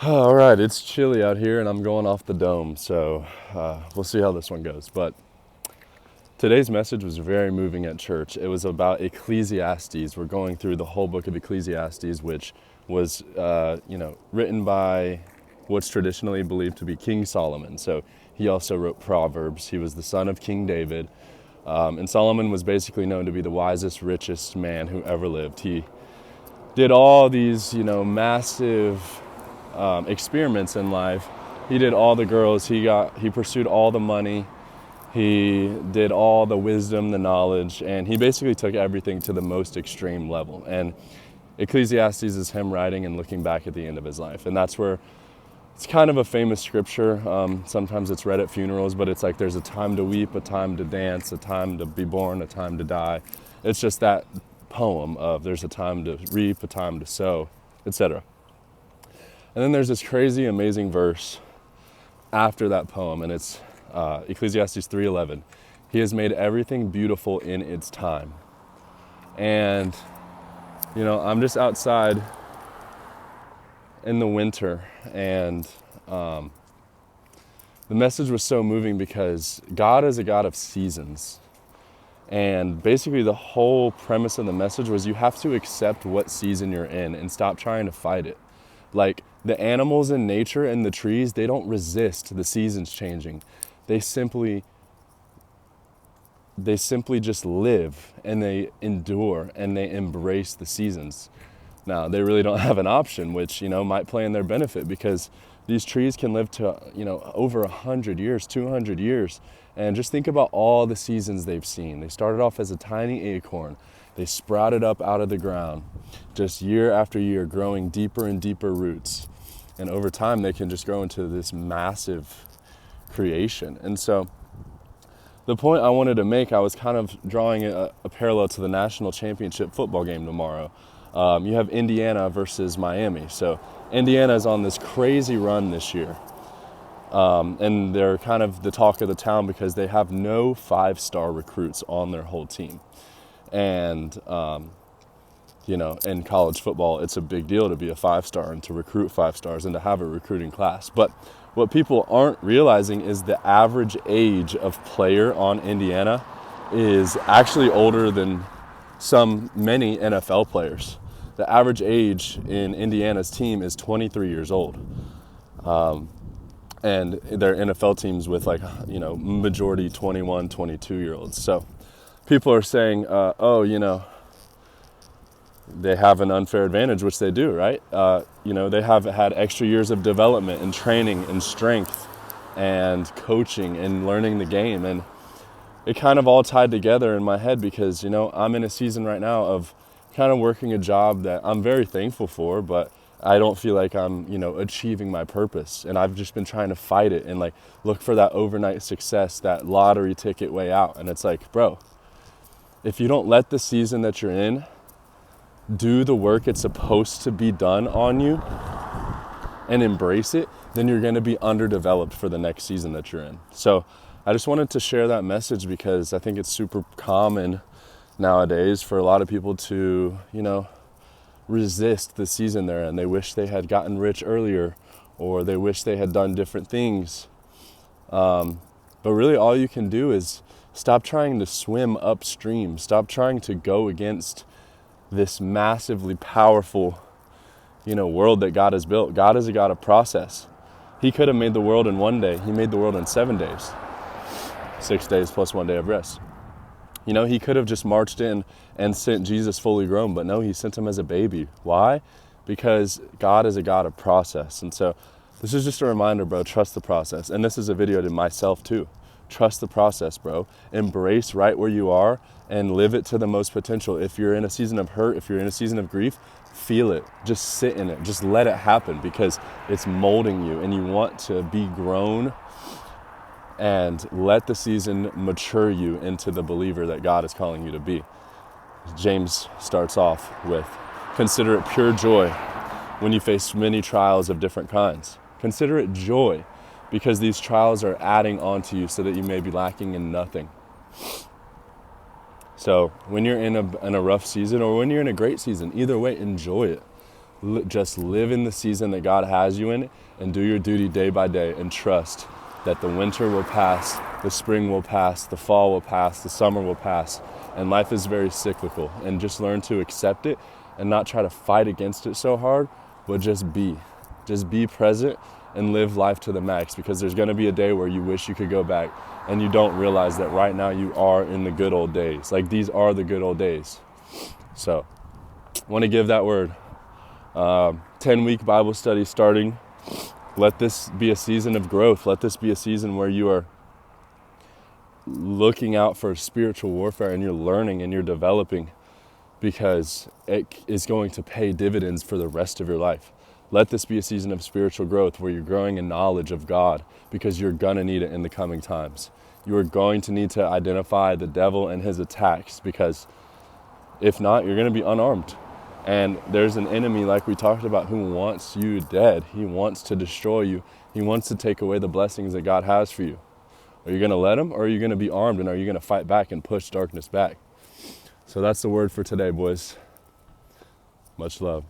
All right, it's chilly out here and I'm going off the dome, so we'll see how this one goes. But today's message was very moving at church. It was about Ecclesiastes. We're going through the whole book of Ecclesiastes, which was, written by what's traditionally believed to be King Solomon. So he also wrote Proverbs. He was the son of King David. And Solomon was basically known to be the wisest, richest man who ever lived. He did all these, massive experiments in life. He did all the girls. He pursued all the money. He did all the wisdom, the knowledge, and he basically took everything to the most extreme level. And Ecclesiastes is him writing and looking back at the end of his life. And that's where it's kind of a famous scripture. Sometimes it's read at funerals, but it's like there's a time to weep, a time to dance, a time to be born, a time to die. It's just that poem of there's a time to reap, a time to sow, etc. And then there's this crazy, amazing verse after that poem, and it's Ecclesiastes 3:11. He has made everything beautiful in its time. And, I'm just outside in the winter, and the message was so moving because God is a God of seasons. And basically the whole premise of the message was you have to accept what season you're in and stop trying to fight it. Like the animals in nature and the trees, they don't resist the seasons changing. They simply just live and they endure and they embrace the seasons. Now, they really don't have an option, which, might play in their benefit because these trees can live to, over 100 years, 200 years. And just think about all the seasons they've seen. They started off as a tiny acorn. They sprouted up out of the ground, just year after year, growing deeper and deeper roots. And over time, they can just grow into this massive creation. And so the point I wanted to make, I was kind of drawing a parallel to the national championship football game tomorrow. You have Indiana versus Miami. So Indiana is on this crazy run this year. And they're kind of the talk of the town because they have no 5-star recruits on their whole team. And, in college football, it's a big deal to be a 5-star and to recruit 5 stars and to have a recruiting class. But what people aren't realizing is the average age of player on Indiana is actually older than many NFL players. The average age in Indiana's team is 23 years old. And their NFL teams with majority 21, 22-year-olds. So people are saying, they have an unfair advantage, which they do, right? They have had extra years of development and training and strength and coaching and learning the game. And it kind of all tied together in my head because, I'm in a season right now of kind of working a job that I'm very thankful for, but I don't feel like I'm, achieving my purpose. And I've just been trying to fight it and look for that overnight success, that lottery ticket way out. And it's like, bro, if you don't let the season that you're in do the work it's supposed to be done on you and embrace it, then you're going to be underdeveloped for the next season that you're in. So I just wanted to share that message because I think it's super common nowadays for a lot of people to, resist the season they're in. They wish they had gotten rich earlier, or they wish they had done different things. But really all you can do is stop trying to swim upstream. Stop trying to go against this massively powerful, world that God has built. God is a God of process. He could have made the world in 1 day. He made the world in 7 days. 6 days plus 1 day of rest. He could have just marched in and sent Jesus fully grown, but no, he sent him as a baby. Why? Because God is a God of process. And so this is just a reminder, bro, trust the process. And this is a video to myself too. Trust the process, bro. Embrace right where you are and live it to the most potential. If you're in a season of hurt, if you're in a season of grief, feel it. Just sit in it. Just let it happen because it's molding you and you want to be grown, and let the season mature you into the believer that God is calling you to be. James starts off with, consider it pure joy when you face many trials of different kinds. Consider it joy because these trials are adding on to you so that you may be lacking in nothing. So when you're in a rough season or when you're in a great season, either way, enjoy it. Just live in the season that God has you in and do your duty day by day and trust that the winter will pass, the spring will pass, the fall will pass, the summer will pass, and life is very cyclical. And just learn to accept it and not try to fight against it so hard, but just be. Just be present and live life to the max, because there's going to be a day where you wish you could go back and you don't realize that right now you are in the good old days. Like, these are the good old days. So, I want to give that word. 10-week Bible study starting. Let this be a season of growth. Let this be a season where you are looking out for spiritual warfare and you're learning and you're developing, because it is going to pay dividends for the rest of your life. Let this be a season of spiritual growth where you're growing in knowledge of God, because you're going to need it in the coming times. You are going to need to identify the devil and his attacks, because if not, you're going to be unarmed. And there's an enemy, like we talked about, who wants you dead. He wants to destroy you. He wants to take away the blessings that God has for you. Are you going to let him, or are you going to be armed, and are you going to fight back and push darkness back? So that's the word for today, boys. Much love.